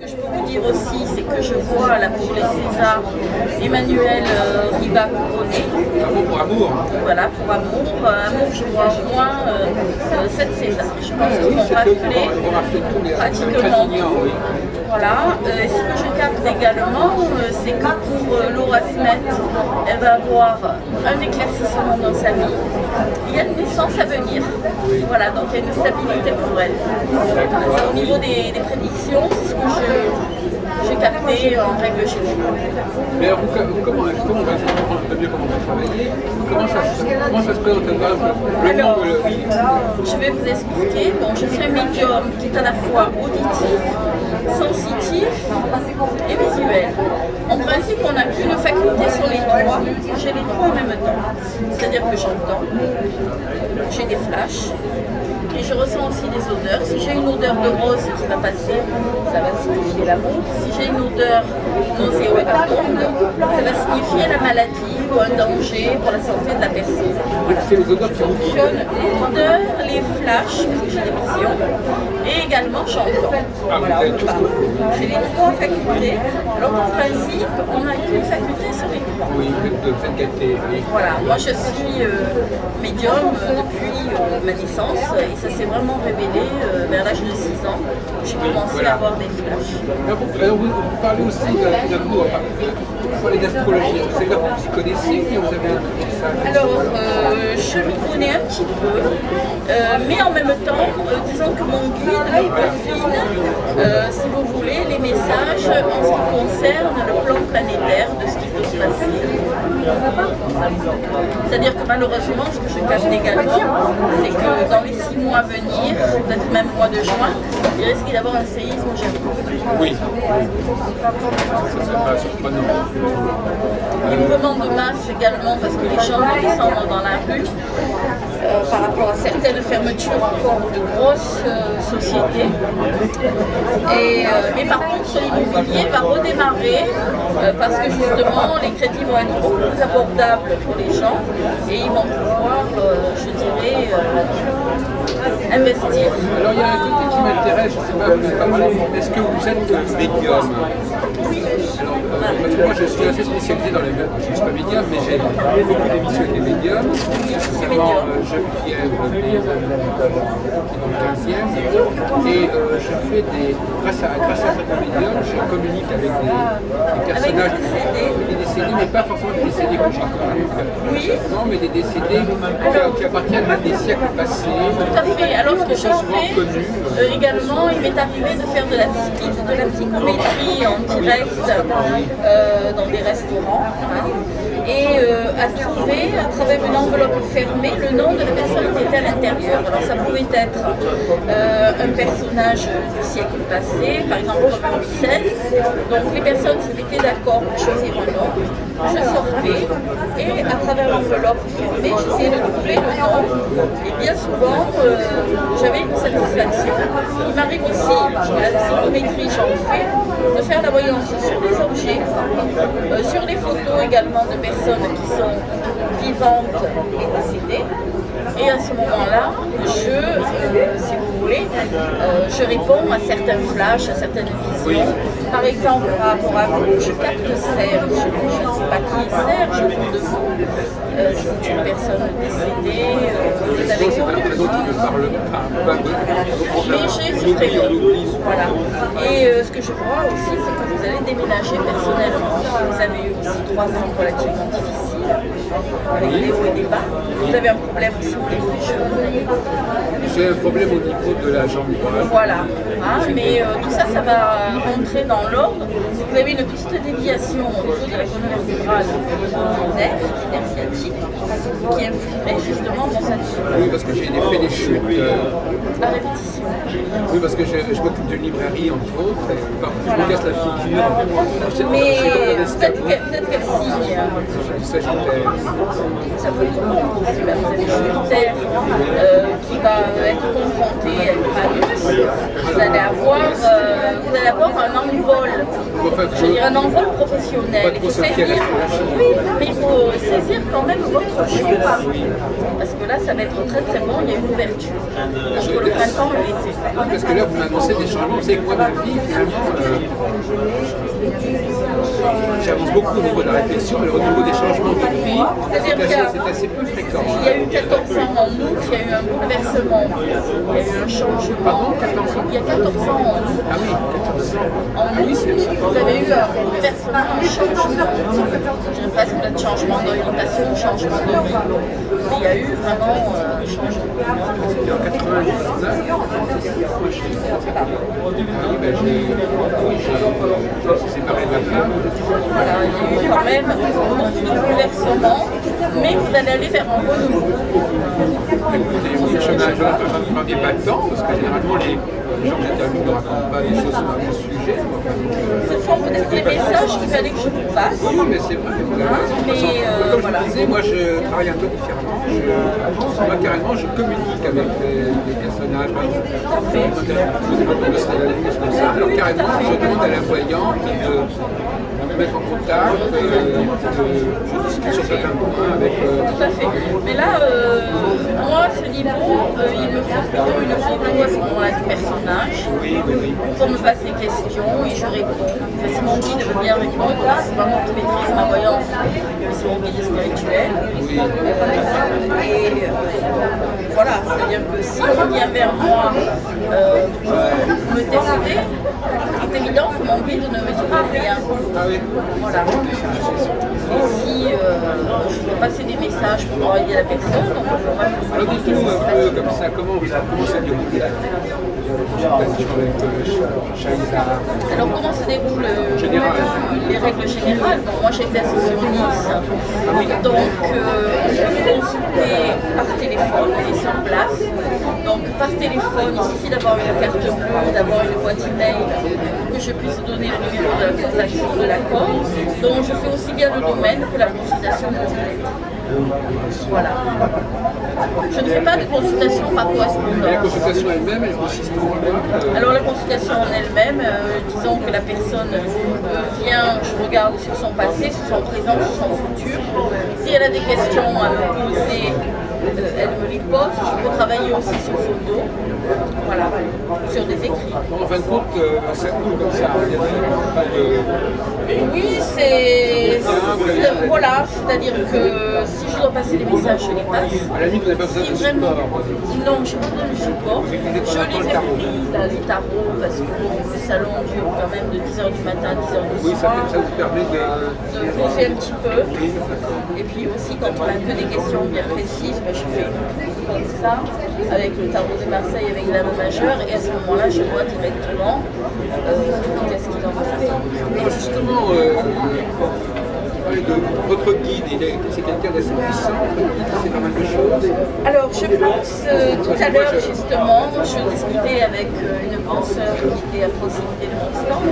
Ce que je peux vous dire aussi, c'est que je vois là pour les Césars Emmanuel Riva couronné. Amour pour amour. Voilà, pour amour. Amour, je vois au moins 7 Césars. Je pense qu'ils vont rafler pratiquement tout. Voilà. Et ce que je capte également, c'est que pour Laura Smet, elle va avoir un éclaircissement dans sa vie. Il y a une naissance à venir. Voilà, donc il y a une stabilité pour elle. Au niveau des prédictions, c'est ce que j'ai capté en règle générale. Mais alors, comment on va comprendre un peu mieux comment vous travaillez? Comment ça se présente? Alors, je vais vous expliquer. Bon, je suis un médium qui est à la fois auditif, sensitif et visuel. En principe, on n'a qu'une faculté sur les trois. J'ai les trois en même temps. C'est-à-dire que j'entends, j'ai des flashs, et je ressens aussi des odeurs. Si j'ai une odeur de rose qui va passer, ça va signifier l'amour. Si j'ai une odeur nauséabonde, ça va signifier la maladie ou un danger pour la santé de la personne. Voilà. C'est les odeurs qui fonctionnent, les odeurs, les flashs, parce que j'ai des visions, et également j'entends. Voilà, j'ai les trois facultés. Alors en principe, on n'a qu'une faculté sur les trois. Oui, de cette qualité. Voilà, moi je suis médium depuis ma naissance et ça s'est vraiment révélé vers l'âge de 6 ans. J'ai commencé à avoir des flashs. Alors vous parlez aussi d'amour, vous parlez d'astrologie. C'est là que vous y connaissez ou vous avez un message? Alors, je m'y connais un petit peu, mais en même temps, disons que mon guide me peaufine, si vous voulez, les messages en ce qui concerne le plan planétaire de ce qui peut se passer. C'est-à-dire que malheureusement, ce que je cache également, c'est que dans les 6 mois à venir, peut-être même mois de juin, il risque d'y avoir un séisme au Japon. Oui. Ça serait pas surprenant. Les mouvements de masse également, parce que les gens descendent dans la rue par rapport à certaines fermetures encore de grosses sociétés. Mais par contre, l'immobilier va redémarrer parce que justement, les crédits vont être beaucoup plus abordables pour les gens et ils vont pouvoir, je dirais, investir. Alors il y a un côté qui m'intéresse, je ne sais pas, vous n'êtes pas mal informé. Est-ce que vous êtes médium? Oui. Alors, parce que moi je suis assez spécialisé dans les médiums, je ne suis pas médium, mais j'ai beaucoup d'émissions avec des médiums, notamment Geneviève qui est dans le 15e, et je fais grâce à certains médiums, je communique avec des personnages des décédés, mais pas forcément des décédés que j'ai connus, non, mais des décédés qui appartiennent à des siècles passés. Tout à fait. Alors ce que j'en fais également, il m'est arrivé de faire de la psychométrie en direct dans des restaurants et à trouver à travers une enveloppe fermée le nom de la personne qui était à l'intérieur. Alors ça pouvait être un personnage du siècle passé, par exemple comme Louis XVI. Donc les personnes s'étaient d'accord pour choisir un nom. Je sortais et à travers l'enveloppe fermée, j'essayais de trouver le nom. Et bien souvent, j'avais une satisfaction. Il m'arrive aussi, la psychométrie j'en fais, de faire la voyance sur les objets, sur les photos également de personnes qui sont vivantes et décédées. Et à ce moment-là, si vous voulez, je réponds à certains flashs, à certaines visions. Par exemple, par rapport à vous, je capte Serge. Je ne sais pas qui est Serge autour de vous. C'est une personne décédée. Vous avez mais j'ai ce prénom. Voilà. Et ce que je vois aussi, c'est que vous allez déménager personnellement. Vous avez eu aussi 3 ans relativement difficiles, avec des hauts et des bas. Vous avez un problème aussi au niveau des cheveux. J'ai un problème au niveau de la jambe droite. Voilà. Mais tout ça, ça va rentrer dans l'ordre. Vous avez une petite déviation au niveau de la colonne vertébrale du nerf sciatique, qui influerait justement dans cette chute. Oui, parce que j'ai fait des chutes. À répétition. Oui, parce que je m'occupe d'une librairie, entre autres, et parfois je me casse la figure. Mais peut-être quel signe Sagittaire. Ça peut être bon. Vous avez Jupiter qui va être confronté à Uranus. Vous allez avoir un envol. Je veux dire un envol professionnel. Il faut saisir, oui, mais il faut saisir quand même votre choix. Parce que là, ça va être très très bon. Il y a une ouverture entre le printemps et l'été. Parce que là, vous m'annoncez des changements. Vous savez que moi, ma vie, finalement, j'avance beaucoup au niveau de la réflexion, mais au niveau des changements de vie, c'est assez peu fréquent. Il y a eu 14 ans en août, il y a eu un bouleversement, il y a eu un changement. Pardon, 14 ans? Il y a 14 ans en août. Ah oui, 14 ans. En août, vous avez eu un bouleversement, un changement. J'ai presque de changement d'orientation, changement de vie. Mais il y a eu vraiment un changement. C'était en 99. J'ai séparé de la femme. Voilà, il y a eu quand même beaucoup de bouleversements, mais vous allez aller vers un renouveau. Écoutez, je n'en ai pas le temps, parce que généralement les gens que j'interviewe ne racontent pas des choses sur mon sujet. Ce sont peut-être des messages qu'il fallait que je vous passe. Oui, mais c'est vrai. Comme je vous disais, moi je travaille un peu différemment. Moi carrément, je communique avec les personnages. Je serai la lune, comme ça. Alors carrément, je demande à la voyante de me mettre en contact, je discute sur certains points avec... Tout à fait. Mais là, moi, à ce niveau, il me faut plutôt une photo à ce moment-là du personnage pour me passer des questions et je réponds. Enfin, si mon guide veut bien répondre, c'est pas moi qui maîtrise ma voyance, mais c'est mon guide spirituel. Voilà, c'est-à-dire que si on vient vers moi pour me tester, c'est évident que mon guide ne me dira rien. Voilà. Et si je dois passer des messages pour envoyer la personne, on va alors dites-nous un peu comme ça, comment ça déroule la relation avec Shahida? Alors comment se déroulent les règles générales? Bon, moi j'exerce sur Nice, donc on peut me consulter par téléphone et sur place. Donc par téléphone, il suffit d'avoir une carte bleue, d'avoir une boîte email pour que je puisse donner le numéro de la transaction de l'accord. Donc je fais aussi bien le domaine que la consultation complète. Voilà. Je ne fais pas de consultation par correspondance. La consultation elle-même, elle consiste en quoi? Alors la consultation en elle-même, disons que la personne vient, je regarde sur son passé, sur son présent, sur son futur. Si elle a des questions à me poser, elle me les pose. Je peux travailler aussi sur photo, voilà, sur des écrits. En fin de compte, ça coule comme ça. Il y a pas de... Oui, c'est... Voilà, c'est-à-dire que si je dois passer des messages, je les passe. À la limite, vous n'avez pas besoin de support. Non, je n'ai pas besoin de support. Je les écris, les tarots, parce que le salon dure quand même de 10h du matin à 10h du soir. Oui, ça vous permet de poser un petit peu. Et puis aussi, quand on a que des questions bien précises, je fais comme ça, avec le tarot de Marseille, avec la majeure, et à ce moment-là, je vois directement qu'est-ce qu'il en fait. Alors justement, votre guide, c'est quelqu'un d'assez puissant, c'est pas mal de choses. Alors je pense, tout à l'heure justement, je discutais avec une penseur qui était à proximité de mon stand,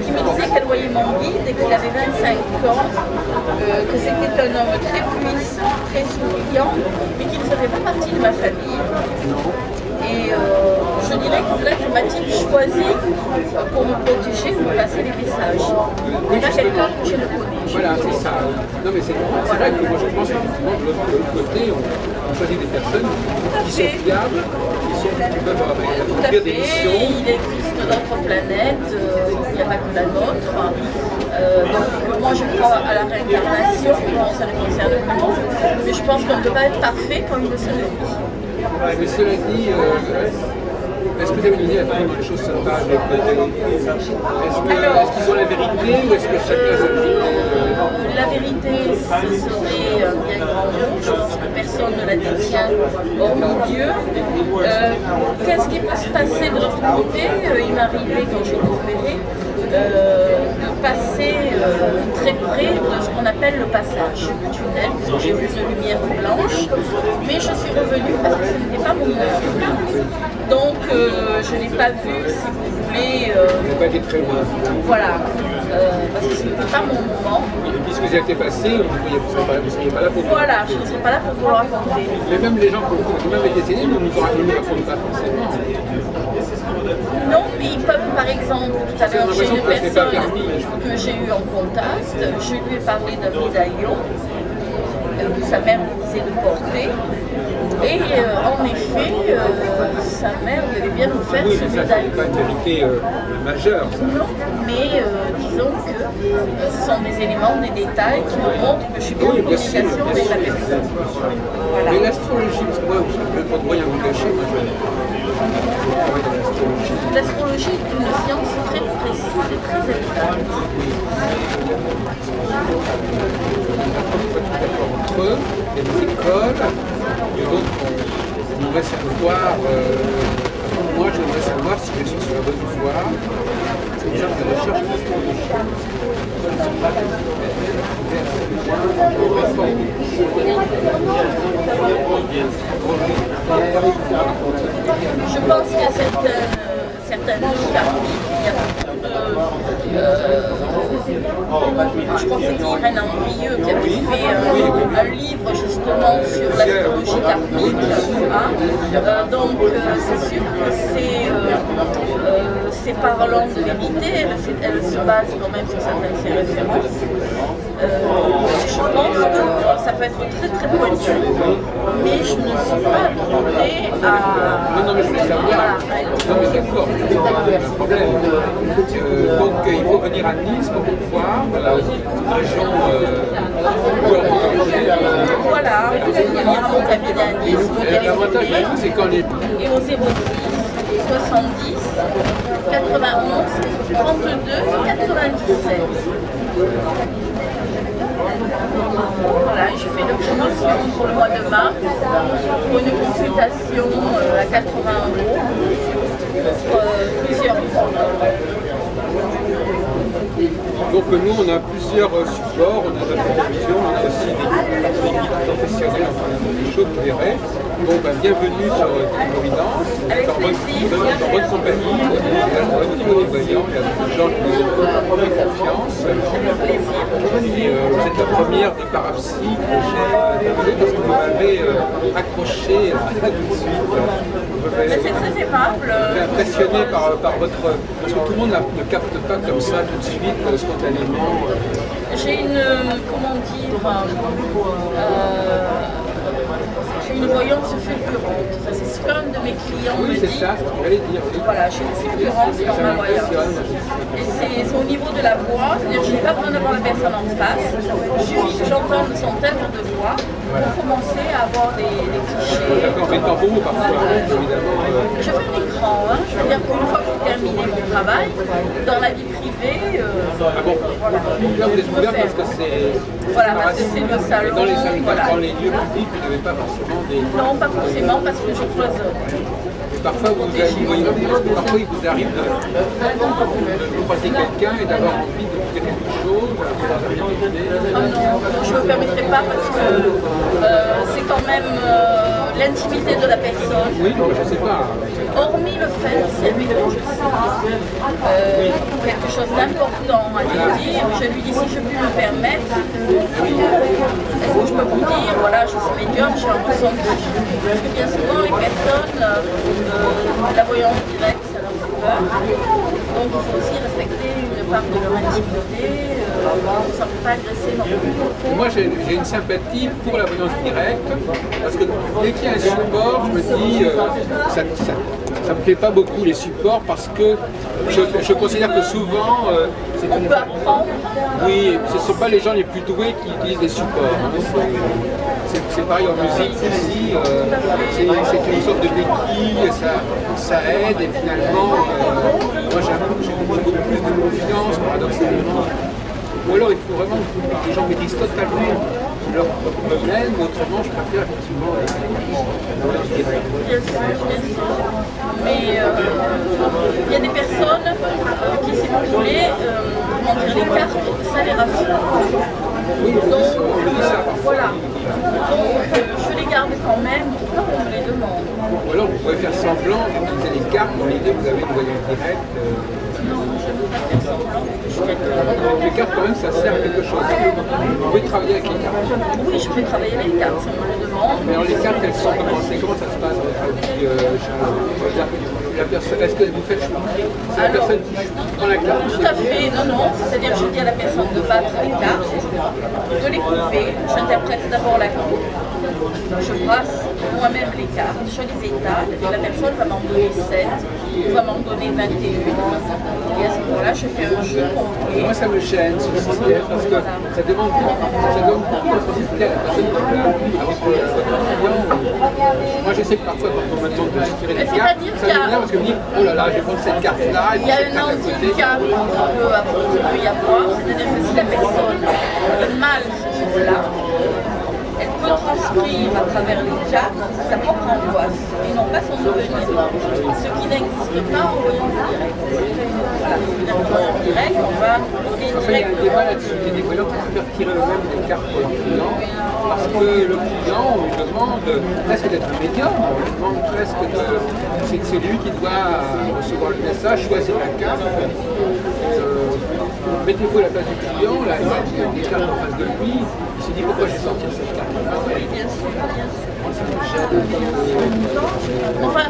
qui me disait qu'elle voyait mon guide et qu'il avait 25 ans, que c'était un homme très puissant, très souriant, mais qui ne faisait pas partie de ma famille. Et je dirais que là, m'a-t-il choisi pour me protéger, pour me passer les messages. C'est pas quelqu'un que je ne connais. Voilà, c'est ça. Non, mais c'est vrai que moi je pense qu'effectivement, de l'autre côté, on choisit des personnes qui sont fiables, qui peuvent remplir des missions. Il existe d'autres planètes, il n'y a pas que la nôtre. Donc moi je crois à la réincarnation, bon, ça ne concerne que moi, mais je pense qu'on ne peut pas être parfait comme il le se dit. Mais cela dit, est-ce que vous avez une idée à comment les choses se passent de l'autre côté? Est-ce qu'ils ont la vérité ou est-ce que chacun a sa vérité? La vérité, ce serait un bien grand mot. Je pense que personne ne la détient hormis Dieu. Qu'est-ce qui peut se passer de l'autre côté? Il m'est arrivé quand j'ai opéré de passer très près de ce qu'on appelle le passage du tunnel, parce que j'ai vu une lumière blanche, mais je suis revenue parce que ce n'était pas mon heure. Donc je n'ai pas vu, si vous voulez... Vous n'avez pas été très loin. Voilà. parce que ce n'était pas mon moment. Et puis si vous y étiez passé, vous ne seriez pas là pour Voilà, je ne serais pas là pour vous le raconter. Mais même les gens qui même été décédés ne nous racontent pas forcément. Non, mais ils peuvent, par exemple, tout à l'heure, j'ai une personne que j'ai eue en contact, je lui ai parlé d'un médaillon que sa mère lui disait de porter. Et en effet, sa mère lui avait bien offert ce médaillon. C'est pas une vérité majeure. Ça. Non, mais disons que ce sont des éléments, des détails qui me montrent que je suis bien en communication avec la personne. Voilà. Mais l'astrologie, parce que moi, je ne peux pas rien vous cacher, moi je travaille dans l'astrologie. L'astrologie est une science très précise et très exacte. Entre eux, il y a des écoles, et donc on devrait savoir, moi je voudrais savoir si je suis sur la bonne voie. C'est une sorte de recherche d'astrologie. Je pense qu'il y a certaines karmiques, il y a beaucoup de... je crois que c'est Irène Ambrieux qui avait fait un livre justement sur l'astrologie karmique. Hein. Donc c'est sûr que c'est parlant de vérité, elle se base quand même sur certaines de ses références. Je pense que ça peut être très très pointu, mais je ne suis pas habilitée à... Non, mais je voulais savoir. Non, mais d'accord, c'est un problème. Donc il faut venir à Nice pour voir la région voilà, vous pouvez venir à mon cabinet à Nice, vous téléphoner. C'est quand les... Et au 06 70 91 32 97. Voilà, je fais une promotion pour le mois de mars pour une consultation à 80 € pour plusieurs mois. Donc nous on a plusieurs supports, on a la télévision, on a aussi des guides professionnels, enfin des choses que vous verrez. Bon ben bienvenue sur Providence, Avec plaisir. dans votre compagnie, au niveau des voyants, il y a beaucoup de gens qui nous font confiance. Et vous êtes la première des parapsies que j'ai interviewée parce que vous m'avez accroché là tout de suite. C'est très aimable. Impressionné par votre... Parce que tout le monde ne capte pas comme ça tout de suite, spontanément. J'ai une... comment dire... j'ai une voyance fulgurante. Enfin, c'est ce qu'un de mes clients me dit. Oui, c'est ça, ce que j'allais dire. Oui. Voilà, j'ai une fulgurance dans ma voyance. Et c'est au niveau de la voix, c'est-à-dire que je n'ai pas besoin d'avoir la personne en face. Il suffit que j'entende son timbre de voix pour commencer à avoir des clichés. D'accord, mais tant pour vous parfois, évidemment. Je fais un écran, hein. Je veux dire qu'une fois que j'ai terminé mon travail, dans la vie privée, Ah bon, voilà. là vous êtes ouvert parce que c'est... Voilà, parce que c'est le salon. Dans les salons, voilà. dans les lieux publics, vous n'avez pas forcément des... Non, pas forcément parce que je cloisonne. Et parfois, parfois il vous arrive de croiser quelqu'un et d'avoir envie de dire quelque chose. Ah non, je ne me permettrai pas parce que c'est quand même l'intimité de la personne. Oui, non, je ne sais pas. Hormis le fait, c'est lui que je sais quelque chose d'important à lui dire, je lui dis si je puis me permettre, est-ce que je peux vous dire, voilà, je suis médium, je suis un ressenti. Parce que bien souvent les personnes, la voyance directe, ça leur fait peur. Donc il faut aussi respecter une part de leur intimité, on ne s'en fait pas agresser non plus. Moi, j'ai une sympathie pour la voyance directe, parce que dès qu'il y a un support, je me dis, ça ne me plaît pas beaucoup les supports, parce que je considère que souvent, c'est On peut apprendre. Oui, ce ne sont pas les gens les plus doués qui utilisent les supports. Hein. C'est pareil en musique aussi, c'est une sorte de béquille, ça aide et finalement, moi j'ai beaucoup plus de confiance paradoxalement. Ou alors il faut vraiment que les gens maîtrisent totalement leur domaine, autrement je préfère effectivement Bien sûr, bien sûr. Mais il y a des personnes qui, si vous voulez, comment dire, les cartes, ça les rassure. Oui, Donc, ça. voilà. Donc, je les garde quand même pour pas qu'on me les demande. Ou alors vous pouvez faire semblant d'utiliser les cartes dans l'idée que vous avez une voyance directe. Non, je ne veux pas faire semblant parce que je suis quelqu'un. Les cartes, quand même, ça sert à quelque chose. Vous pouvez travailler avec les cartes. Oui, je peux travailler avec les cartes si on me le demande. Mais alors, les cartes, elles sont comment ça se passe la personne, est-ce que vous faites c'est la personne qui prend la carte? Tout à fait, non, non. C'est-à-dire je dis à la personne de battre les cartes, de les couper. J'interprète d'abord la coupe. Je brasse moi-même les cartes, je les étale et la personne va m'en donner 7 ou va m'en donner 21. Et à ce moment-là, je fais un jeu complet. Moi, ça me gêne ce système parce que ça demande beaucoup de sensibilité à la personne qui l'a avec client. Moi, je sais que parfois, quand on me demande de tirer des cartes, ça me vient parce que je me dis, oh là là, je vais prendre cette carte-là. Il y a un handicap qu'il peut y avoir, c'est-à-dire que si la personne est mal ce jour-là, elle peut transcrire à travers les cartes sa propre angoisse et non pas son souvenir. Ce qui n'existe pas en voyance directe. Voilà, en voyance directe, on va donner En fait, il y a un débat là-dessus. Il y a des voyants qui préfèrent tirer eux-mêmes des cartes pour leur client parce que le client, on lui demande presque d'être un médium. On lui demande presque de. C'est lui qui doit recevoir le message, choisir la carte. Mettez-vous à la place du client, là, il y a des cartes en face de lui. Il se dit pourquoi je vais sortir cette carte. Oui, bien sûr, bien sûr. Enfin,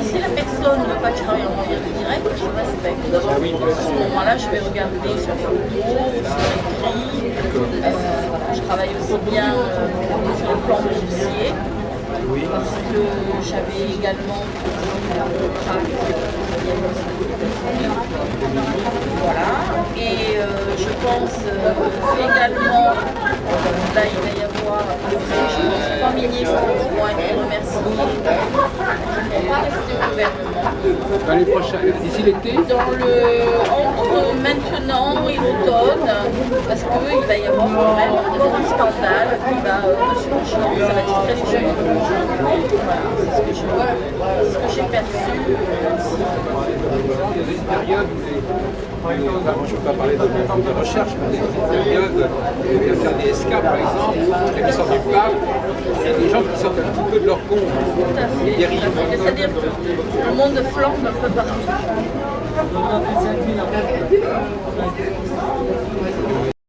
si la personne ne veut pas travailler en moyen direct, je respecte. À ce moment-là, je vais regarder sur photo, sur écrit. Voilà, je travaille aussi bien sur le plan boursier, parce que j'avais également voilà, et je pense également, là il va y avoir je pense, 3 ministres qui vont être remerciés, qui ne vont pas rester au gouvernement. Dans les prochains, d'ici l'été entre maintenant et l'automne, parce qu'il va y avoir quand même un scandale qui va surgir, ça va être très léger. Voilà, c'est ce que j'ai perçu. Il y a des périodes où moi je ne peux pas parler de recherche, mais il y a des périodes où il y a faire des escapes par exemple, qui sortent du parc, il y a des gens qui sortent un petit peu de leur compte. Tout à fait. C'est-à-dire que le monde flambe un peu partout.